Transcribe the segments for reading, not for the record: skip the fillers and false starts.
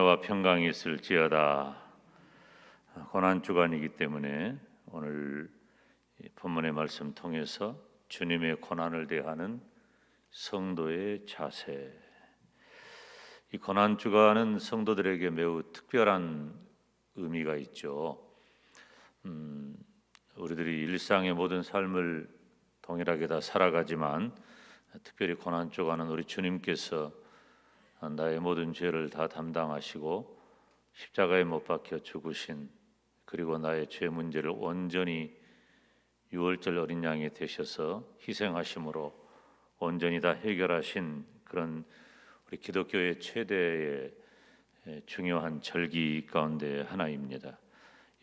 와 평강이 있을지어다. 고난 주간이기 때문에 오늘 본문의 말씀 통해서 주님의 고난을 대하는 성도의 자세. 이 고난 주간은 성도들에게 매우 특별한 의미가 있죠. 우리들이 일상의 모든 삶을 동일하게 다 살아가지만 특별히 고난 주간은 우리 주님께서 나의 모든 죄를 다 담당하시고 십자가에 못 박혀 죽으신, 그리고 나의 죄 문제를 온전히 유월절 어린 양이 되셔서 희생하심으로 온전히 다 해결하신 그런 우리 기독교의 최대의 중요한 절기 가운데 하나입니다.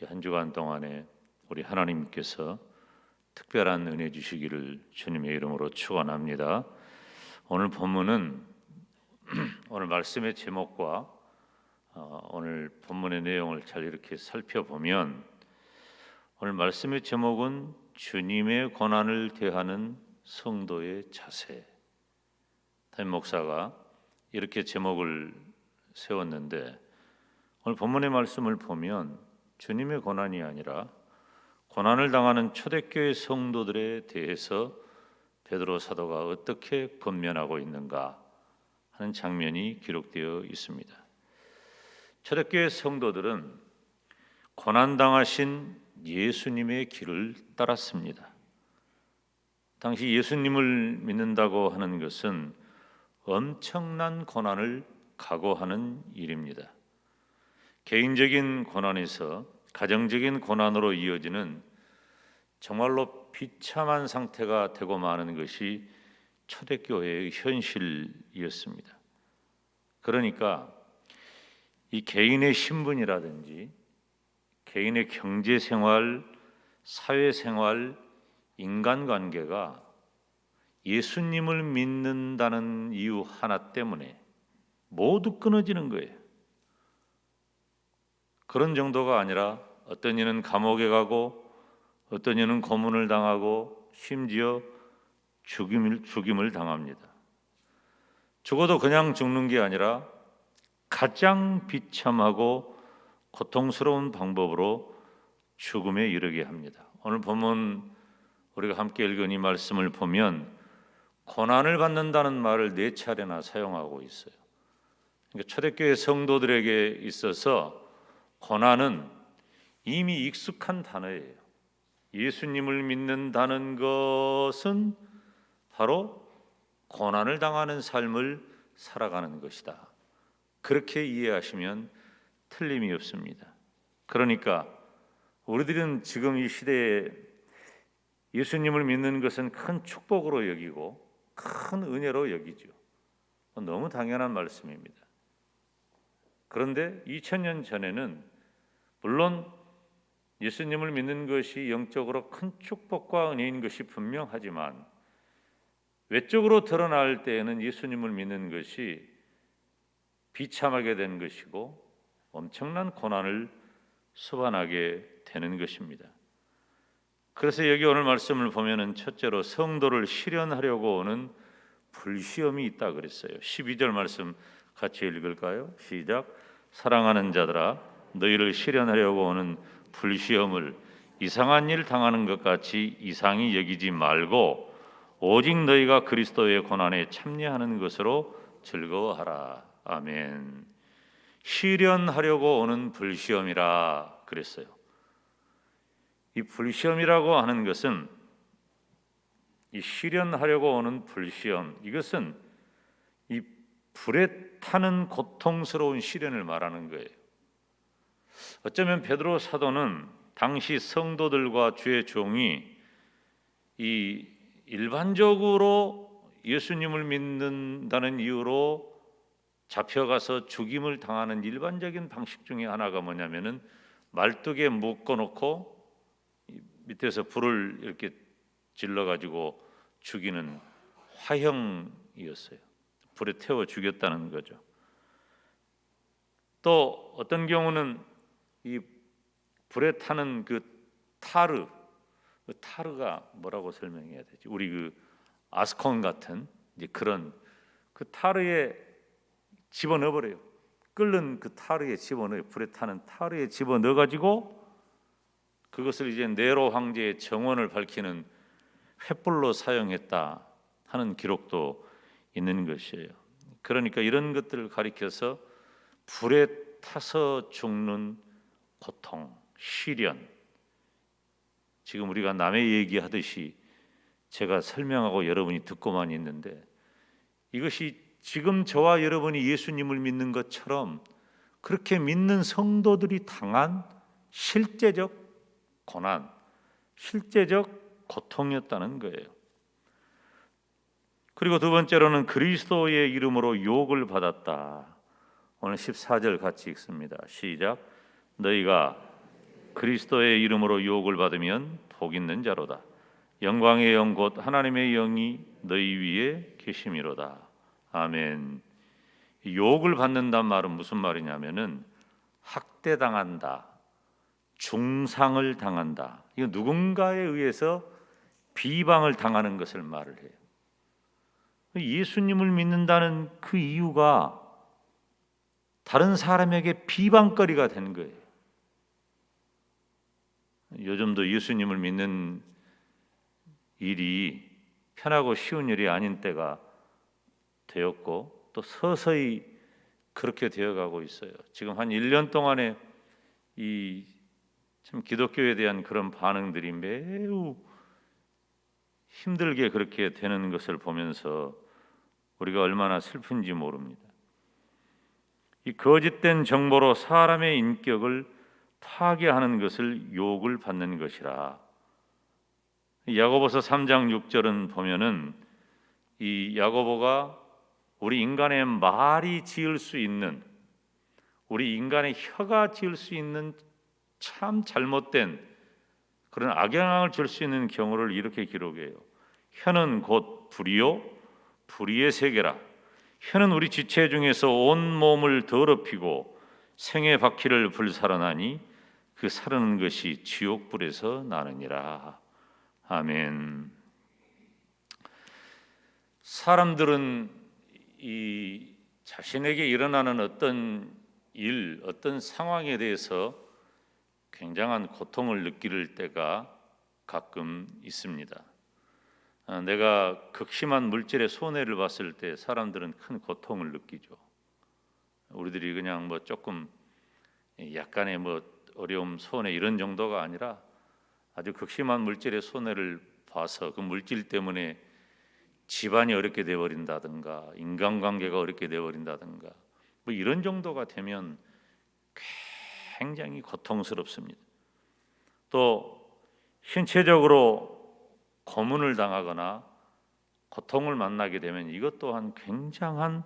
이 한 주간 동안에 우리 하나님께서 특별한 은혜 주시기를 주님의 이름으로 축원합니다. 오늘 본문은 오늘 말씀의 제목과 오늘 본문의 내용을 잘 이렇게 살펴보면, 오늘 말씀의 제목은 주님의 고난을 대하는 성도의 자세. 담임 목사가 이렇게 제목을 세웠는데, 오늘 본문의 말씀을 보면 주님의 고난이 아니라 고난을 당하는 초대교회 성도들에 대해서 베드로 사도가 어떻게 권면하고 있는가 하는 장면이 기록되어 있습니다. 초대교회 성도들은 고난당하신 예수님의 길을 따랐습니다. 당시 예수님을 믿는다고 하는 것은 엄청난 고난을 각오하는 일입니다. 개인적인 고난에서 가정적인 고난으로 이어지는 정말로 비참한 상태가 되고 마는 것이 초대교회의 현실이었습니다. 그러니까 이 개인의 신분이라든지 개인의 경제생활, 사회생활, 인간관계가 예수님을 믿는다는 이유 하나 때문에 모두 끊어지는 거예요. 그런 정도가 아니라 어떤 이는 감옥에 가고 어떤 이는 고문을 당하고 심지어 죽임을 당합니다. 죽어도 그냥 죽는 게 아니라 가장 비참하고 고통스러운 방법으로 죽음에 이르게 합니다. 오늘 본문 우리가 함께 읽은 이 말씀을 보면 고난을 받는다는 말을 4차례나 사용하고 있어요. 그러니까 초대교회 성도들에게 있어서 고난은 이미 익숙한 단어예요. 예수님을 믿는다는 것은 바로 고난을 당하는 삶을 살아가는 것이다. 그렇게 이해하시면 틀림이 없습니다. 그러니까 우리들은 지금 이 시대에 예수님을 믿는 것은 큰 축복으로 여기고 큰 은혜로 여기죠. 너무 당연한 말씀입니다. 그런데 2000년 전에는 물론 예수님을 믿는 것이 영적으로 큰 축복과 은혜인 것이 분명하지만 외적으로 드러날 때에는 예수님을 믿는 것이 비참하게 된 것이고 엄청난 고난을 수반하게 되는 것입니다. 그래서 여기 오늘 말씀을 보면은 첫째로 성도를 시련하려고 오는 불시험이 있다 그랬어요. 12절 말씀 같이 읽을까요? 시작. 사랑하는 자들아, 너희를 시련하려고 오는 불시험을 이상한 일 당하는 것 같이 이상히 여기지 말고 오직 너희가 그리스도의 고난에 참여하는 것으로 즐거워하라. 아멘. 시련하려고 오는 불시험이라 그랬어요. 이 불시험이라고 하는 것은, 이 시련하려고 오는 불시험, 이것은 이 불에 타는 고통스러운 시련을 말하는 거예요. 어쩌면 베드로 사도는 당시 성도들과 주의 종이 이 일반적으로 예수님을 믿는다는 이유로 잡혀가서 죽임을 당하는 일반적인 방식 중에 하나가 뭐냐면은 말뚝에 묶어놓고 밑에서 불을 이렇게 질러가지고 죽이는 화형이었어요. 불에 태워 죽였다는 거죠. 또 어떤 경우는 이 불에 타는 그 타르가 뭐라고 설명해야 되지? 우리 그 아스콘 같은 이제 그런 그 타르에 집어넣어버려요. 끓는 그 타르에 집어넣어요. 불에 타는 타르에 집어넣어 가지고 그것을 이제 네로 황제의 정원을 밝히는 횃불로 사용했다 하는 기록도 있는 것이에요. 그러니까 이런 것들을 가리켜서 불에 타서 죽는 고통, 시련, 지금 우리가 남의 얘기하듯이 제가 설명하고 여러분이 듣고만 있는데 이것이 지금 저와 여러분이 예수님을 믿는 것처럼 그렇게 믿는 성도들이 당한 실제적 고난, 실제적 고통이었다는 거예요. 그리고 두 번째로는 그리스도의 이름으로 욕을 받았다. 오늘 14절 같이 읽습니다. 시작. 너희가 그리스도의 이름으로 욕을 받으면 복 있는 자로다. 영광의 영 곧 하나님의 영이 너희 위에 계심이로다. 아멘. 욕을 받는단 말은 무슨 말이냐면은 학대당한다, 중상을 당한다. 이거 누군가에 의해서 비방을 당하는 것을 말을 해요. 예수님을 믿는다는 그 이유가 다른 사람에게 비방거리가 되는 거예요. 요즘도 예수님을 믿는 일이 편하고 쉬운 일이 아닌 때가 되었고 또 서서히 그렇게 되어가고 있어요. 지금 한 1년 동안에 이 참 기독교에 대한 그런 반응들이 매우 힘들게 그렇게 되는 것을 보면서 우리가 얼마나 슬픈지 모릅니다. 이 거짓된 정보로 사람의 인격을 파괴하는 것을 욕을 받는 것이라. 야고보서 3장 6절은 보면은 이 야고보가 우리 인간의 말이 지을 수 있는, 우리 인간의 혀가 지을 수 있는 참 잘못된 그런 악영향을 줄 수 있는 경우를 이렇게 기록해요. 혀는 곧 불이요 불의의 세계라. 혀는 우리 지체 중에서 온 몸을 더럽히고 생의 바퀴를 불살아나니 그 사르는 것이 지옥불에서 나느니라. 아멘. 사람들은 이 자신에게 일어나는 어떤 일, 어떤 상황에 대해서 굉장한 고통을 느낄 때가 가끔 있습니다. 내가 극심한 물질의 손해를 봤을 때 사람들은 큰 고통을 느끼죠. 우리들이 그냥 뭐 조금 약간의 뭐 어려움, 손해 이런 정도가 아니라 아주 극심한 물질의 손해를 봐서 그 물질 때문에 집안이 어렵게 되어버린다든가 인간관계가 어렵게 되어버린다든가 뭐 이런 정도가 되면 굉장히 고통스럽습니다. 또 신체적으로 고문을 당하거나 고통을 만나게 되면 이것 또한 굉장한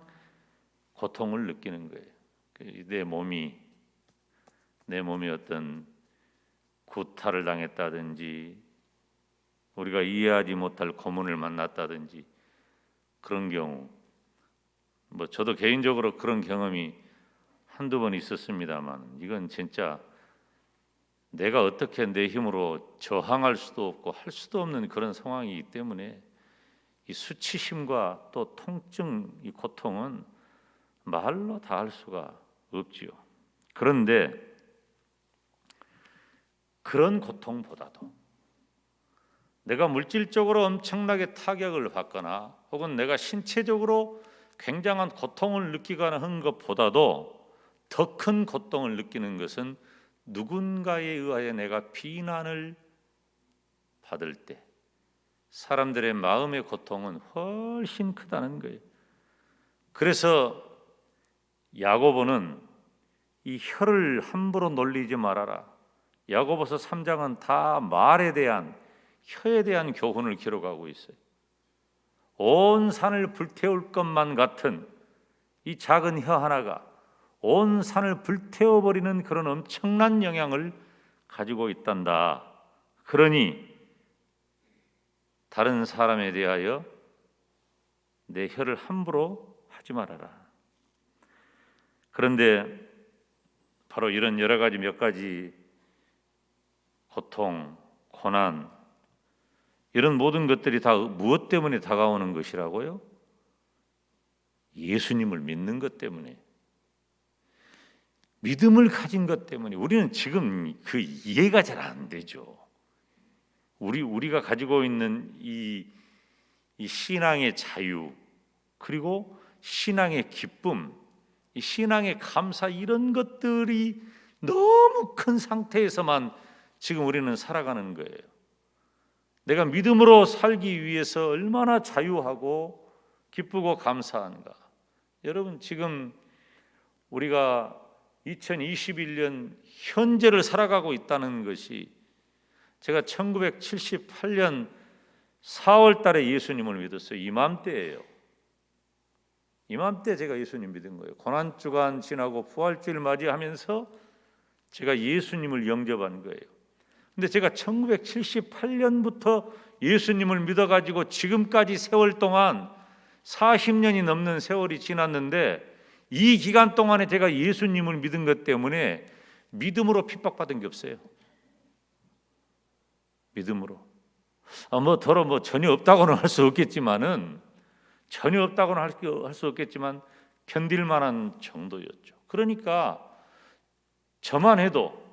고통을 느끼는 거예요. 내 몸이 어떤 구타를 당했다든지 우리가 이해하지 못할 고문을 만났다든지 그런 경우, 뭐 저도 개인적으로 그런 경험이 한두 번 있었습니다만 이건 진짜 내가 어떻게 내 힘으로 저항할 수도 없고 할 수도 없는 그런 상황이기 때문에 이 수치심과 또 통증, 이 고통은 말로 다 할 수가 없지요. 그런데 그런 고통보다도 내가 물질적으로 엄청나게 타격을 받거나 혹은 내가 신체적으로 굉장한 고통을 느끼거나 한 것보다도 더 큰 고통을 느끼는 것은 누군가에 의하여 내가 비난을 받을 때 사람들의 마음의 고통은 훨씬 크다는 거예요. 그래서 야고보는 이 혀를 함부로 놀리지 말아라. 야고보서 3장은 다 말에 대한, 혀에 대한 교훈을 기록하고 있어요. 온 산을 불태울 것만 같은 이 작은 혀 하나가 온 산을 불태워버리는 그런 엄청난 영향을 가지고 있단다. 그러니 다른 사람에 대하여 내 혀를 함부로 하지 말아라. 그런데 바로 이런 여러 가지 몇 가지 고통, 고난 이런 모든 것들이 다 무엇 때문에 다가오는 것이라고요? 예수님을 믿는 것 때문에. 믿음을 가진 것 때문에 우리는 지금 그 이해가 잘 안 되죠. 우리가 가지고 있는 이 신앙의 자유, 그리고 신앙의 기쁨, 이 신앙의 감사, 이런 것들이 너무 큰 상태에서만 지금 우리는 살아가는 거예요. 내가 믿음으로 살기 위해서 얼마나 자유하고 기쁘고 감사한가. 여러분, 지금 우리가 2021년 현재를 살아가고 있다는 것이, 제가 1978년 4월 달에 예수님을 믿었어요. 이맘때예요. 이맘때 제가 예수님 믿은 거예요. 고난주간 지나고 부활주일 맞이하면서 제가 예수님을 영접한 거예요. 근데 제가 1978년부터 예수님을 믿어가지고 지금까지 세월 동안 40년이 넘는 세월이 지났는데, 이 기간 동안에 제가 예수님을 믿은 것 때문에 믿음으로 핍박받은 게 없어요. 믿음으로. 전혀 없다고는 할 수 없겠지만은, 할 수 없겠지만 견딜 만한 정도였죠. 그러니까 저만 해도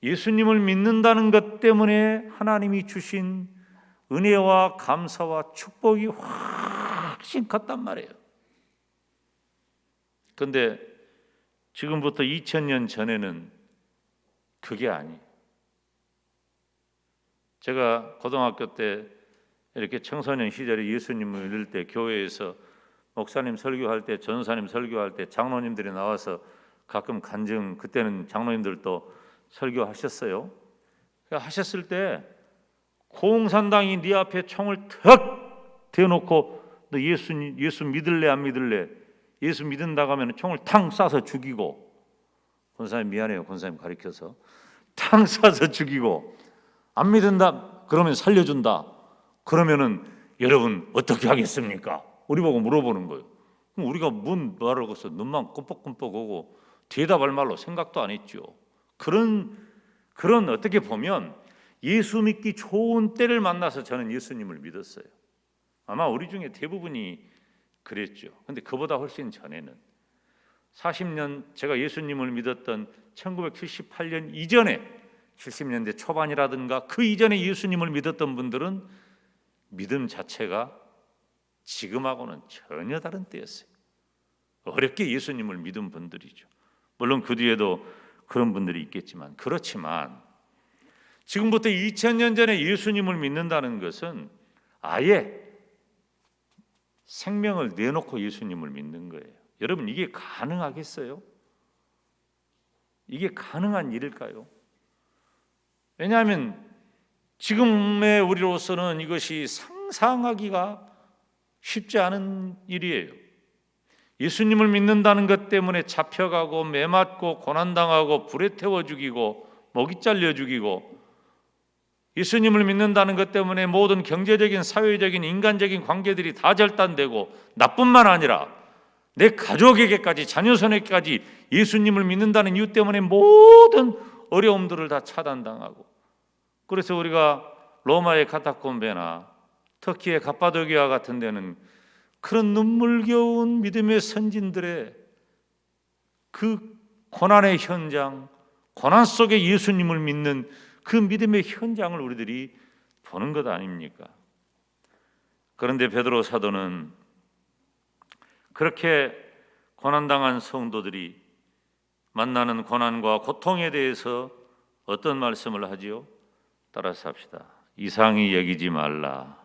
예수님을 믿는다는 것 때문에 하나님이 주신 은혜와 감사와 축복이 훨씬 컸단 말이에요. 그런데 지금부터 2000년 전에는 그게 아니에요. 제가 고등학교 때 이렇게 청소년 시절에 예수님을 믿을 때 교회에서 목사님 설교할 때, 전사님 설교할 때 장로님들이 나와서 가끔 간증, 그때는 장로님들도 설교하셨어요. 하셨을 때 공산당이 네 앞에 총을 턱 대놓고 너 예수 믿을래 안 믿을래? 예수 믿는다고 하면 총을 탕 쏴서 죽이고, 권사님 미안해요, 권사님 가리켜서, 탕 쏴서 죽이고, 안 믿는다 그러면 살려준다. 그러면은 여러분 어떻게 하겠습니까? 우리 보고 물어보는 거예요. 그럼 우리가 뭔 말을 하고서 눈만 끔뻑끔뻑하고 대답할 말로 생각도 안 했죠. 그런 어떻게 보면 예수 믿기 좋은 때를 만나서 저는 예수님을 믿었어요. 아마 우리 중에 대부분이 그랬죠. 근데 그보다 훨씬 전에는 40년, 제가 예수님을 믿었던 1978년 이전에 70년대 초반이라든가 그 이전에 예수님을 믿었던 분들은 믿음 자체가 지금하고는 전혀 다른 때였어요. 어렵게 예수님을 믿은 분들이죠. 물론 그 뒤에도 그런 분들이 있겠지만, 그렇지만 지금부터 2000년 전에 예수님을 믿는다는 것은 아예 생명을 내놓고 예수님을 믿는 거예요. 여러분, 이게 가능하겠어요? 이게 가능한 일일까요? 왜냐하면 지금의 우리로서는 이것이 상상하기가 쉽지 않은 일이에요. 예수님을 믿는다는 것 때문에 잡혀가고 매맞고 고난당하고 불에 태워 죽이고 목이 잘려 죽이고, 예수님을 믿는다는 것 때문에 모든 경제적인, 사회적인, 인간적인 관계들이 다 절단되고, 나뿐만 아니라 내 가족에게까지, 자녀 손에까지 예수님을 믿는다는 이유 때문에 모든 어려움들을 다 차단당하고, 그래서 우리가 로마의 카타콤베나 터키의 갑바도기아 같은 데는 그런 눈물겨운 믿음의 선진들의 그 고난의 현장, 고난 속에 예수님을 믿는 그 믿음의 현장을 우리들이 보는 것 아닙니까? 그런데 베드로 사도는 그렇게 고난당한 성도들이 만나는 고난과 고통에 대해서 어떤 말씀을 하지요? 따라서 합시다. 이상히 여기지 말라.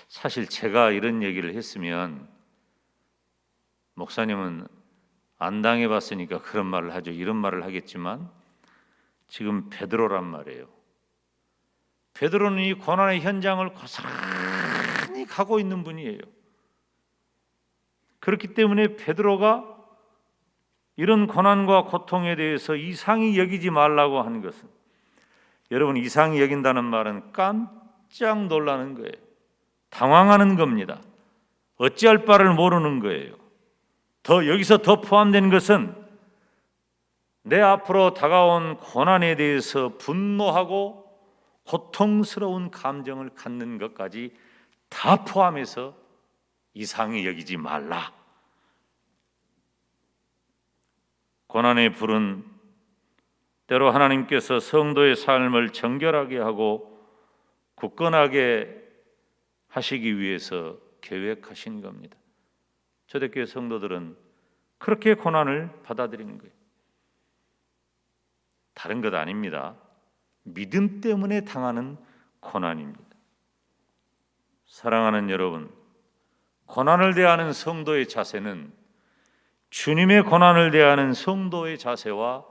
사실 제가 이런 얘기를 했으면 목사님은 안 당해봤으니까 그런 말을 하죠, 이런 말을 하겠지만, 지금 베드로란 말이에요. 베드로는 이 고난의 현장을 고스란히 가고 있는 분이에요. 그렇기 때문에 베드로가 이런 고난과 고통에 대해서 이상히 여기지 말라고 하는 것은, 여러분, 이상히 여긴다는 말은 깜짝 놀라는 거예요. 당황하는 겁니다. 어찌할 바를 모르는 거예요. 여기서 더 포함된 것은 내 앞으로 다가온 고난에 대해서 분노하고 고통스러운 감정을 갖는 것까지 다 포함해서 이상히 여기지 말라. 고난의 불은 때로 하나님께서 성도의 삶을 정결하게 하고 굳건하게 하시기 위해서 계획하신 겁니다. 초대교회 성도들은 그렇게 고난을 받아들이는 거예요. 다른 것 아닙니다. 믿음 때문에 당하는 고난입니다. 사랑하는 여러분, 고난을 대하는 성도의 자세는 주님의 고난을 대하는 성도의 자세와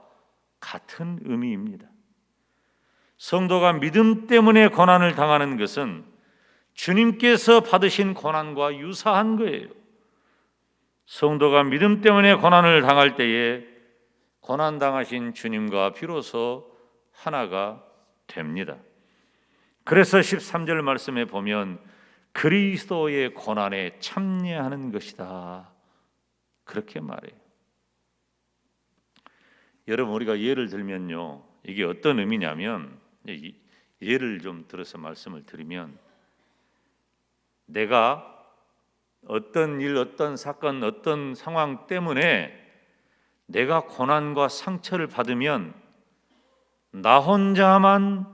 같은 의미입니다. 성도가 믿음 때문에 고난을 당하는 것은 주님께서 받으신 고난과 유사한 거예요. 성도가 믿음 때문에 고난을 당할 때에 고난 당하신 주님과 비로소 하나가 됩니다. 그래서 13절 말씀에 보면 그리스도의 고난에 참여하는 것이다, 그렇게 말해요. 여러분, 우리가 예를 들면요, 이게 어떤 의미냐면, 예를 좀 들어서 말씀을 드리면, 내가 어떤 일, 어떤 사건, 어떤 상황 때문에 내가 고난과 상처를 받으면 나 혼자만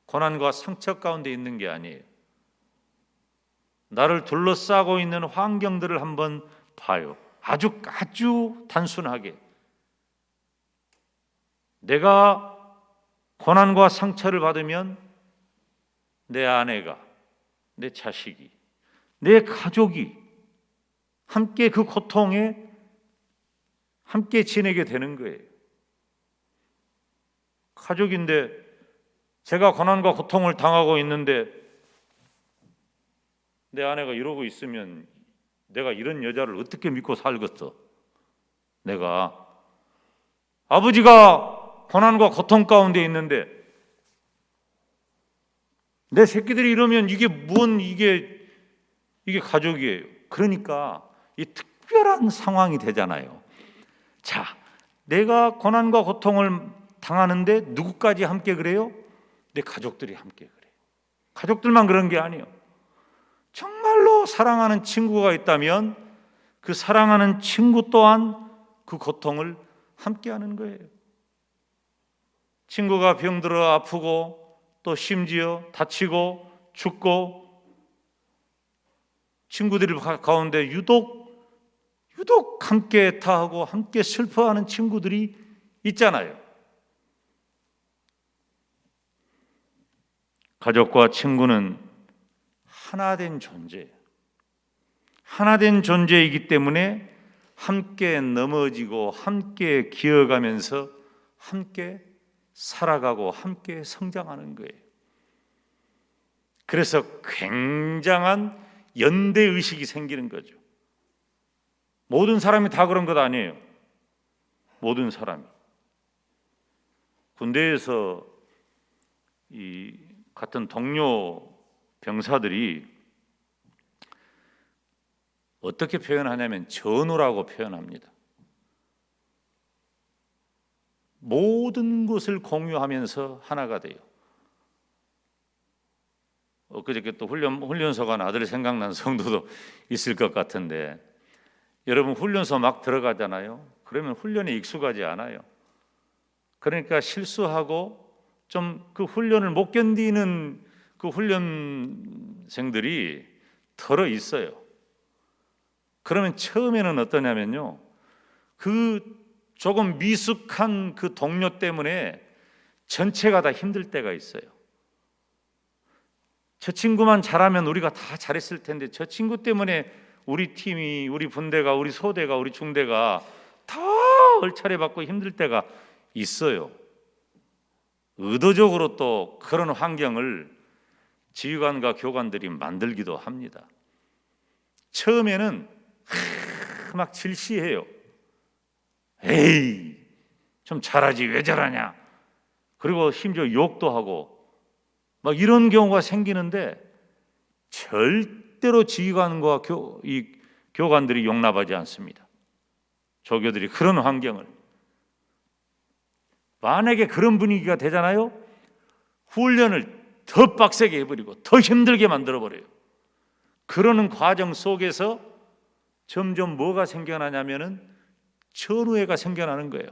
고난과 상처 가운데 있는 게 아니에요. 나를 둘러싸고 있는 환경들을 한번 봐요. 아주 단순하게 내가 고난과 상처를 받으면 내 아내가, 내 자식이, 내 가족이 함께 그 고통에 함께 지내게 되는 거예요. 가족인데 제가 고난과 고통을 당하고 있는데 내 아내가 이러고 있으면 내가 이런 여자를 어떻게 믿고 살겠어? 내가 아버지가 고난과 고통 가운데 있는데 내 새끼들이 이러면 이게 가족이에요. 그러니까 이 특별한 상황이 되잖아요. 자, 내가 고난과 고통을 당하는데 누구까지 함께 그래요? 내 가족들이 함께 그래요. 가족들만 그런 게 아니에요. 정말로 사랑하는 친구가 있다면 그 사랑하는 친구 또한 그 고통을 함께 하는 거예요. 친구가 병들어 아프고 또 심지어 다치고 죽고 친구들 가운데 유독 함께 애타하고 함께 슬퍼하는 친구들이 있잖아요. 가족과 친구는 하나된 존재이기 때문에 함께 넘어지고 함께 기어가면서 함께 살아가고 함께 성장하는 거예요. 그래서 굉장한 연대의식이 생기는 거죠. 모든 사람이 다 그런 것 아니에요. 모든 사람이. 군대에서 이 같은 동료 병사들이 어떻게 표현하냐면 전우라고 표현합니다. 모든 것을 공유하면서 하나가 돼요. 엊그저께 또 훈련소 간 아들 생각난 성도도 있을 것 같은데, 여러분 훈련소 막 들어가잖아요. 그러면 훈련에 익숙하지 않아요. 그러니까 실수하고 좀 그 훈련을 못 견디는 그 훈련생들이 덜어 있어요. 그러면 처음에는 어떠냐면요, 그 조금 미숙한 그 동료 때문에 전체가 다 힘들 때가 있어요. 저 친구만 잘하면 우리가 다 잘했을 텐데 저 친구 때문에 우리 팀이, 우리 분대가, 우리 소대가, 우리 중대가 다 얼차례 받고 힘들 때가 있어요. 의도적으로 또 그런 환경을 지휘관과 교관들이 만들기도 합니다. 처음에는 막 질시해요. 에이, 좀 잘하지 왜 잘하냐. 그리고 심지어 욕도 하고 막 이런 경우가 생기는데 절대로 지휘관과 교관들이 용납하지 않습니다. 조교들이 그런 환경을. 만약에 그런 분위기가 되잖아요, 훈련을 더 빡세게 해버리고 더 힘들게 만들어버려요. 그러는 과정 속에서 점점 뭐가 생겨나냐면은 전우회가 생겨나는 거예요.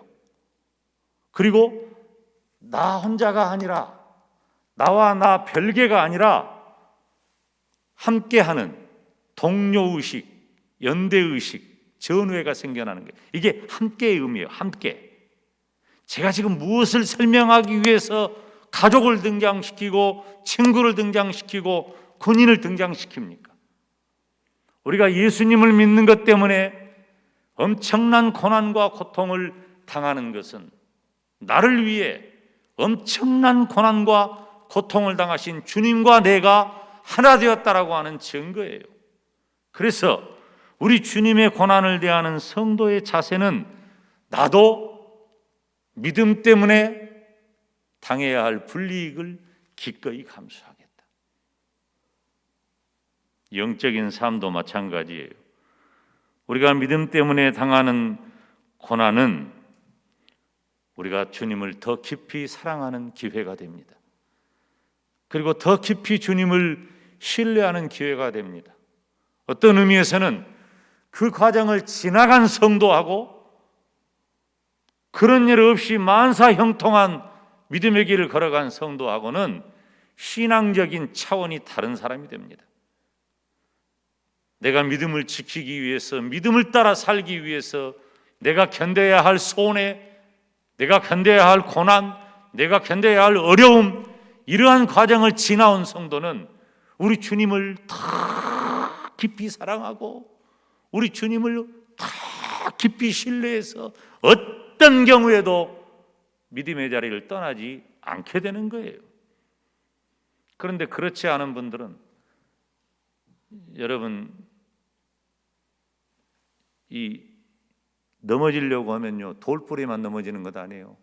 그리고 나 혼자가 아니라, 나와 나 별개가 아니라 함께하는 동료의식, 연대의식, 전우회가 생겨나는 거예요. 이게 함께의 의미예요. 함께. 제가 지금 무엇을 설명하기 위해서 가족을 등장시키고 친구를 등장시키고 군인을 등장시킵니까? 우리가 예수님을 믿는 것 때문에 엄청난 고난과 고통을 당하는 것은 나를 위해 엄청난 고난과 고통을 당하신 주님과 내가 하나 되었다라고 하는 증거예요. 그래서 우리 주님의 고난을 대하는 성도의 자세는 나도 믿음 때문에 당해야 할 불이익을 기꺼이 감수하겠다. 영적인 삶도 마찬가지예요. 우리가 믿음 때문에 당하는 고난은 우리가 주님을 더 깊이 사랑하는 기회가 됩니다. 그리고 더 깊이 주님을 신뢰하는 기회가 됩니다. 어떤 의미에서는 그 과정을 지나간 성도하고 그런 일 없이 만사형통한 믿음의 길을 걸어간 성도하고는 신앙적인 차원이 다른 사람이 됩니다. 내가 믿음을 지키기 위해서, 믿음을 따라 살기 위해서 내가 견뎌야 할 손해, 내가 견뎌야 할 고난, 내가 견뎌야 할 어려움, 이러한 과정을 지나온 성도는 우리 주님을 더 깊이 사랑하고 우리 주님을 더 깊이 신뢰해서 어떤 경우에도 믿음의 자리를 떠나지 않게 되는 거예요. 그런데 그렇지 않은 분들은, 여러분, 이 넘어지려고 하면요, 돌뿌리만 넘어지는 것 아니에요.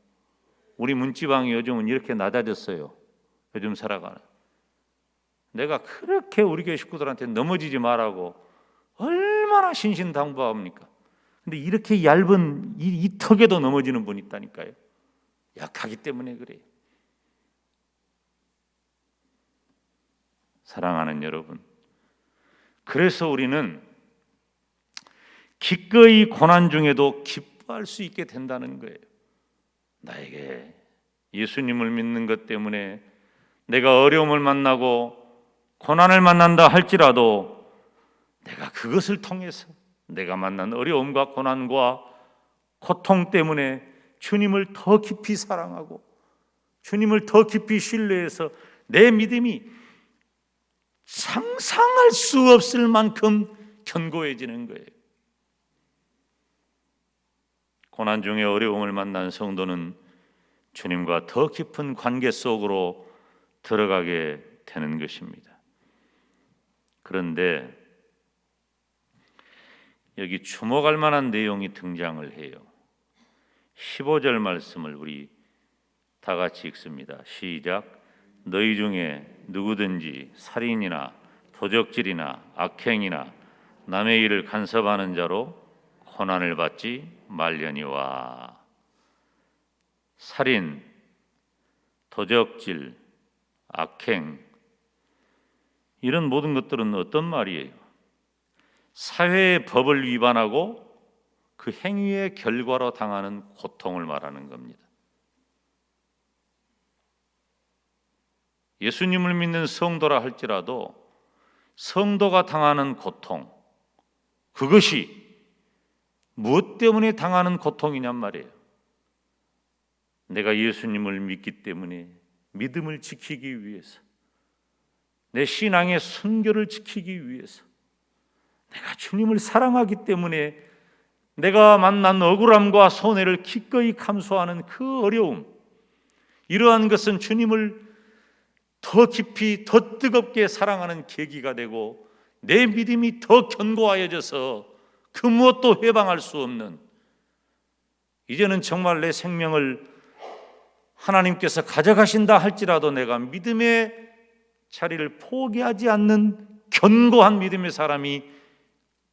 우리 문지방이 요즘은 이렇게 낮아졌어요. 요즘 살아가는. 내가 그렇게 우리 교회 식구들한테 넘어지지 말라고 얼마나 신신당부합니까? 근데 이렇게 얇은 이 턱에도 넘어지는 분이 있다니까요. 약하기 때문에 그래요. 사랑하는 여러분, 그래서 우리는 기꺼이 고난 중에도 기뻐할 수 있게 된다는 거예요. 나에게 예수님을 믿는 것 때문에 내가 어려움을 만나고 고난을 만난다 할지라도 내가 그것을 통해서 내가 만난 어려움과 고난과 고통 때문에 주님을 더 깊이 사랑하고 주님을 더 깊이 신뢰해서 내 믿음이 상상할 수 없을 만큼 견고해지는 거예요. 고난 중에 어려움을 만난 성도는 주님과 더 깊은 관계 속으로 들어가게 되는 것입니다. 그런데 여기 주목할 만한 내용이 등장을 해요. 15절 말씀을 우리 다 같이 읽습니다. 시작. 너희 중에 누구든지 살인이나 도적질이나 악행이나 남의 일을 간섭하는 자로 고난을 받지 말려니와. 살인, 도적질, 악행, 이런 모든 것들은 어떤 말이에요? 사회의 법을 위반하고 그 행위의 결과로 당하는 고통을 말하는 겁니다. 예수님을 믿는 성도라 할지라도 성도가 당하는 고통, 그것이 무엇 때문에 당하는 고통이냔 말이에요. 내가 예수님을 믿기 때문에 믿음을 지키기 위해서, 내 신앙의 순결을 지키기 위해서, 내가 주님을 사랑하기 때문에 내가 만난 억울함과 손해를 기꺼이 감수하는 그 어려움, 이러한 것은 주님을 더 깊이 더 뜨겁게 사랑하는 계기가 되고 내 믿음이 더 견고하여져서 그 무엇도 해방할 수 없는, 이제는 정말 내 생명을 하나님께서 가져가신다 할지라도 내가 믿음의 자리를 포기하지 않는 견고한 믿음의 사람이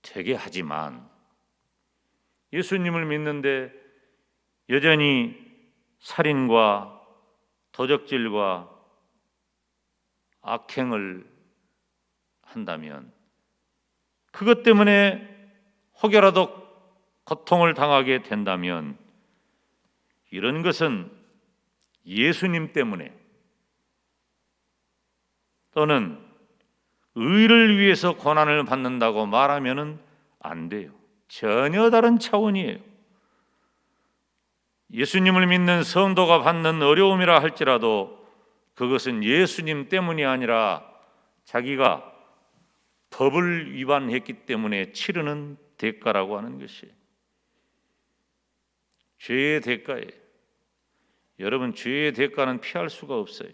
되게 하지만, 예수님을 믿는데 여전히 살인과 도적질과 악행을 한다면, 그것 때문에 혹여라도 고통을 당하게 된다면 이런 것은 예수님 때문에 또는 의를 위해서 고난을 받는다고 말하면은 안 돼요. 전혀 다른 차원이에요. 예수님을 믿는 성도가 받는 어려움이라 할지라도 그것은 예수님 때문이 아니라 자기가 법을 위반했기 때문에 치르는 대가라고 하는 것이 죄의 대가예요. 여러분, 죄의 대가는 피할 수가 없어요.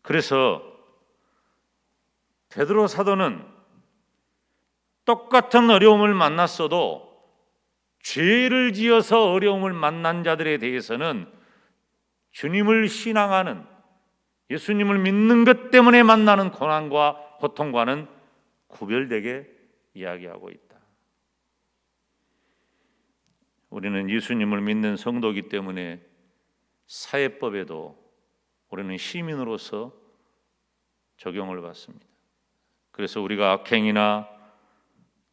그래서 베드로 사도는 똑같은 어려움을 만났어도 죄를 지어서 어려움을 만난 자들에 대해서는 주님을 신앙하는, 예수님을 믿는 것 때문에 만나는 고난과 고통과는 구별되게 이야기하고 있다. 우리는 예수님을 믿는 성도이기 때문에 사회법에도 우리는 시민으로서 적용을 받습니다. 그래서 우리가 악행이나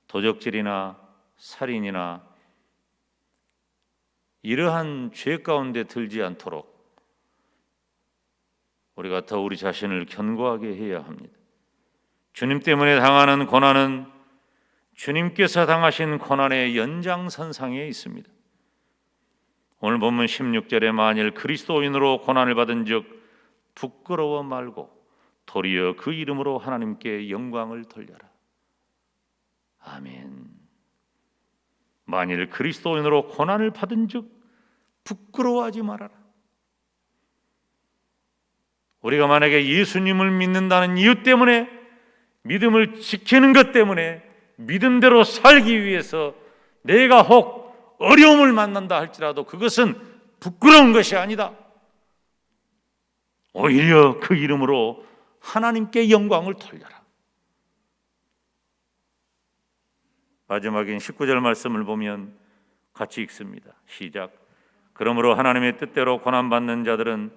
도적질이나 살인이나 이러한 죄 가운데 들지 않도록 우리가 더 우리 자신을 견고하게 해야 합니다. 주님 때문에 당하는 고난은 주님께서 당하신 고난의 연장선상에 있습니다. 오늘 본문 16절에 만일 그리스도인으로 고난을 받은 즉 부끄러워 말고 도리어 그 이름으로 하나님께 영광을 돌려라. 아멘. 만일 그리스도인으로 고난을 받은 즉 부끄러워하지 말아라. 우리가 만약에 예수님을 믿는다는 이유 때문에, 믿음을 지키는 것 때문에, 믿음대로 살기 위해서 내가 혹 어려움을 만난다 할지라도 그것은 부끄러운 것이 아니다. 오히려 그 이름으로 하나님께 영광을 돌려라. 마지막인 19절 말씀을 보면 같이 읽습니다. 시작. 그러므로 하나님의 뜻대로 고난받는 자들은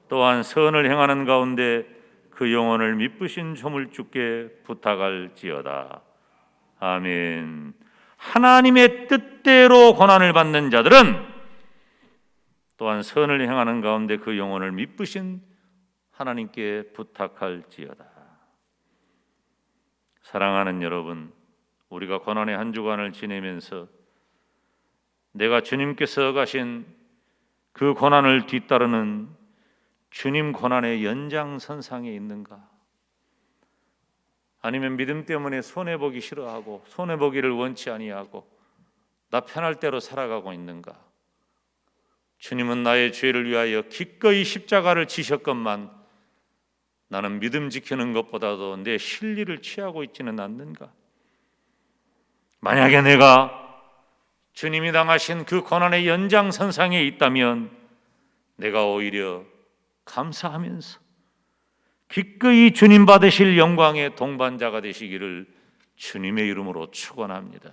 또한 선을 행하는 가운데 그 영혼을 미쁘신 조물주께 부탁할지어다. 아멘. 하나님의 뜻대로 고난을 받는 자들은 또한 선을 행하는 가운데 그 영혼을 미쁘신 하나님께 부탁할지어다. 사랑하는 여러분, 우리가 고난의 한 주간을 지내면서 내가 주님께서 가신 그 고난을 뒤따르는 주님 고난의 연장선상에 있는가? 아니면 믿음 때문에 손해보기 싫어하고 손해보기를 원치 아니하고 나 편할 대로 살아가고 있는가? 주님은 나의 죄를 위하여 기꺼이 십자가를 지셨건만 나는 믿음 지키는 것보다도 내 실리를 취하고 있지는 않는가? 만약에 내가 주님이 당하신 그 고난의 연장선상에 있다면 내가 오히려 감사하면서 기꺼이 주님 받으실 영광의 동반자가 되시기를 주님의 이름으로 축원합니다.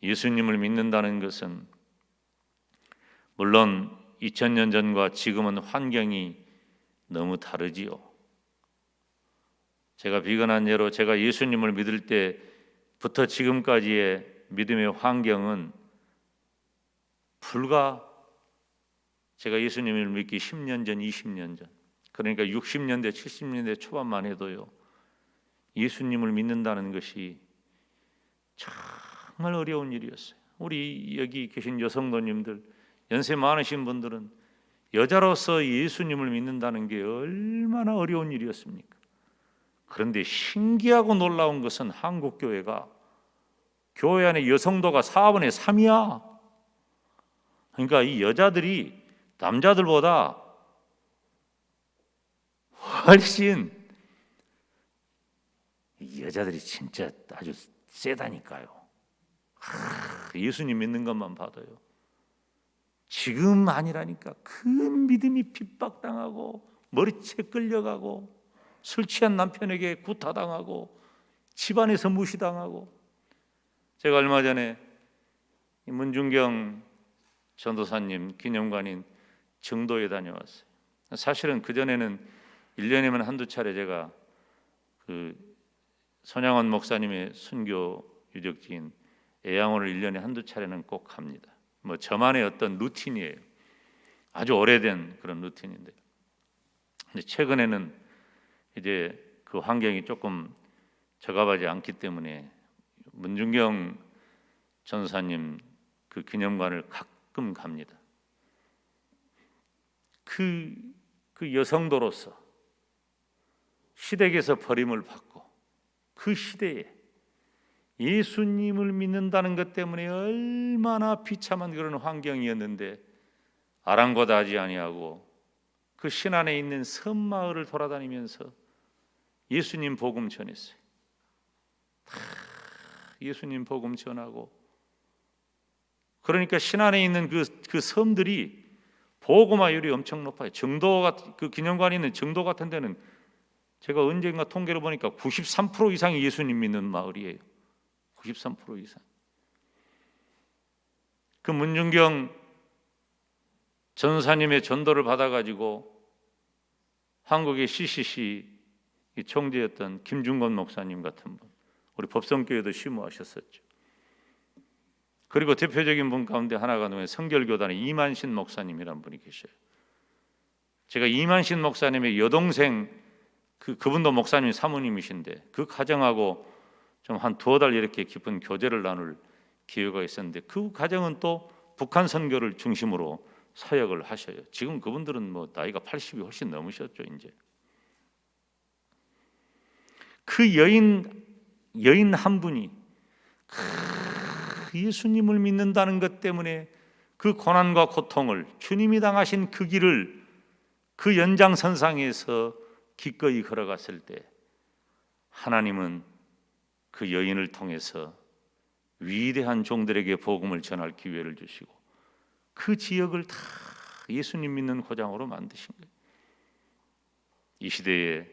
예수님을 믿는다는 것은 물론 2000년 전과 지금은 환경이 너무 다르지요. 제가 비근한 예로 제가 예수님을 믿을 때부터 지금까지의 믿음의 환경은 불과 제가 예수님을 믿기 10년 전, 20년 전, 그러니까 60년대, 70년대 초반만 해도요, 예수님을 믿는다는 것이 정말 어려운 일이었어요. 우리 여기 계신 여성도님들, 연세 많으신 분들은 여자로서 예수님을 믿는다는 게 얼마나 어려운 일이었습니까? 그런데 신기하고 놀라운 것은 한국 교회가 교회 안에 여성도가 4분의 3이야. 그러니까 이 여자들이 남자들보다 훨씬, 이 여자들이 진짜 아주 세다니까요. 예수님 믿는 것만 봐도요. 지금 아니라니까. 큰 믿음이 핍박당하고 머리채 끌려가고 술 취한 남편에게 구타당하고 집안에서 무시당하고. 제가 얼마 전에 문중경 전도사님 기념관인 정도에 다녀왔어요. 사실은 그전에는 1년이면 한두 차례 제가 그 손양원 목사님의 순교 유적지인 애양원을 1년에 한두 차례는 꼭 합니다. 뭐 저만의 어떤 루틴이에요. 아주 오래된 그런 루틴인데, 근데 최근에는 이제 그 환경이 조금 적합하지 않기 때문에 문중경 전사님 그 기념관을 가끔 갑니다. 그 여성도로서 시댁에서 버림을 받고 그 시대에 예수님을 믿는다는 것 때문에 얼마나 비참한 그런 환경이었는데 아랑곳하지 아니하고 그 신안에 있는 섬마을을 돌아다니면서 예수님 복음 전했어요. 다 예수님 복음 전하고, 그러니까 신안에 있는 그 섬들이 보고마율이 엄청 높아요. 정도가 그 기념관이 있는 정도 같은 데는 제가 언젠가 통계를 보니까 93% 이상이 예수님 믿는 마을이에요. 93% 이상. 그 문중경 전사님의 전도를 받아가지고 한국의 CCC 총재였던 김중건 목사님 같은 분, 우리 법성교회도 심우하셨었죠. 그리고 대표적인 분 가운데 하나가 누구냐면 성결교단의 이만신 목사님이라는 분이 계셔요. 제가 이만신 목사님의 여동생 그분도 목사님 사모님이신데 그 가정하고 좀 한 두어 달 이렇게 깊은 교제를 나눌 기회가 있었는데, 그 가정은 또 북한 선교를 중심으로 사역을 하셔요. 지금 그분들은 뭐 나이가 80이 훨씬 넘으셨죠. 이제 그 여인 한 분이 예수님을 믿는다는 것 때문에 그 고난과 고통을, 주님이 당하신 그 길을 그 연장선상에서 기꺼이 걸어갔을 때 하나님은 그 여인을 통해서 위대한 종들에게 복음을 전할 기회를 주시고 그 지역을 다 예수님 믿는 고장으로 만드신 거예요. 이 시대에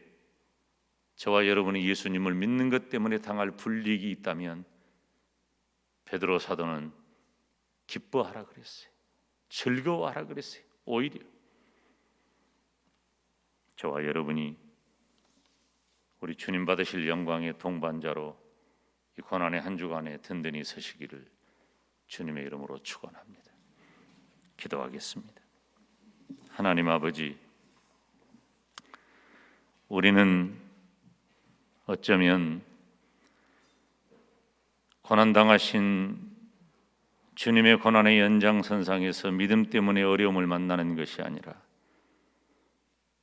저와 여러분이 예수님을 믿는 것 때문에 당할 불이익이 있다면 베드로 사도는 기뻐하라 그랬어요. 즐거워하라 그랬어요. 오히려 저와 여러분이 우리 주님 받으실 영광의 동반자로 이 고난의 한 주간에 든든히 서시기를 주님의 이름으로 축원합니다. 기도하겠습니다. 하나님 아버지, 우리는 어쩌면 고난당하신 주님의 고난의 연장선상에서 믿음 때문에 어려움을 만나는 것이 아니라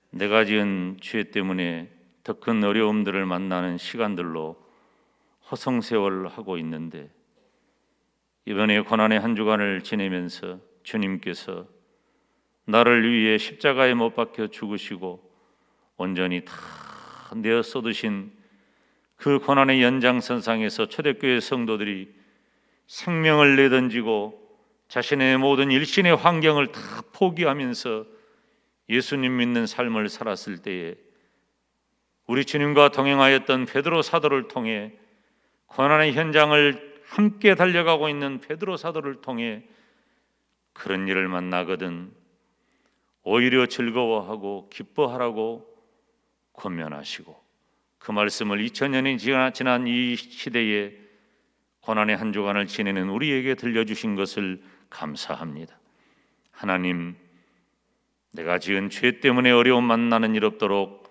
내가 지은 죄 때문에 더 큰 어려움들을 만나는 시간들로 허송세월하고 있는데, 이번에 고난의 한 주간을 지내면서 주님께서 나를 위해 십자가에 못 박혀 죽으시고 온전히 다 내어 쏟으신 그 고난의 연장선상에서 초대교회 성도들이 생명을 내던지고 자신의 모든 일신의 환경을 다 포기하면서 예수님 믿는 삶을 살았을 때에 우리 주님과 동행하였던 베드로 사도를 통해 고난의 현장을 함께 달려가고 있는 베드로 사도를 통해 그런 일을 만나거든 오히려 즐거워하고 기뻐하라고 권면하시고, 그 말씀을 2000년이 지난 이 시대에 고난의 한 주간을 지내는 우리에게 들려주신 것을 감사합니다. 하나님, 내가 지은 죄 때문에 어려움 만나는 일 없도록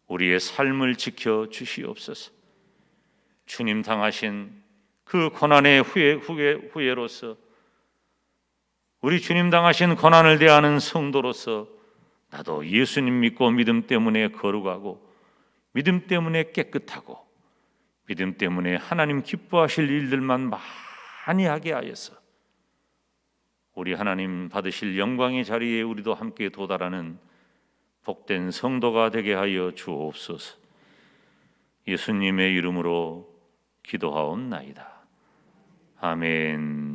우리의 삶을 지켜 주시옵소서. 주님 당하신 그 고난의 후예로서, 우리 주님 당하신 고난을 대하는 성도로서 나도 예수님 믿고 믿음 때문에 거룩하고 믿음 때문에 깨끗하고 믿음 때문에 하나님 기뻐하실 일들만 많이 하게 하여서 우리 하나님 받으실 영광의 자리에 우리도 함께 도달하는 복된 성도가 되게 하여 주옵소서. 예수님의 이름으로 기도하옵나이다. 아멘.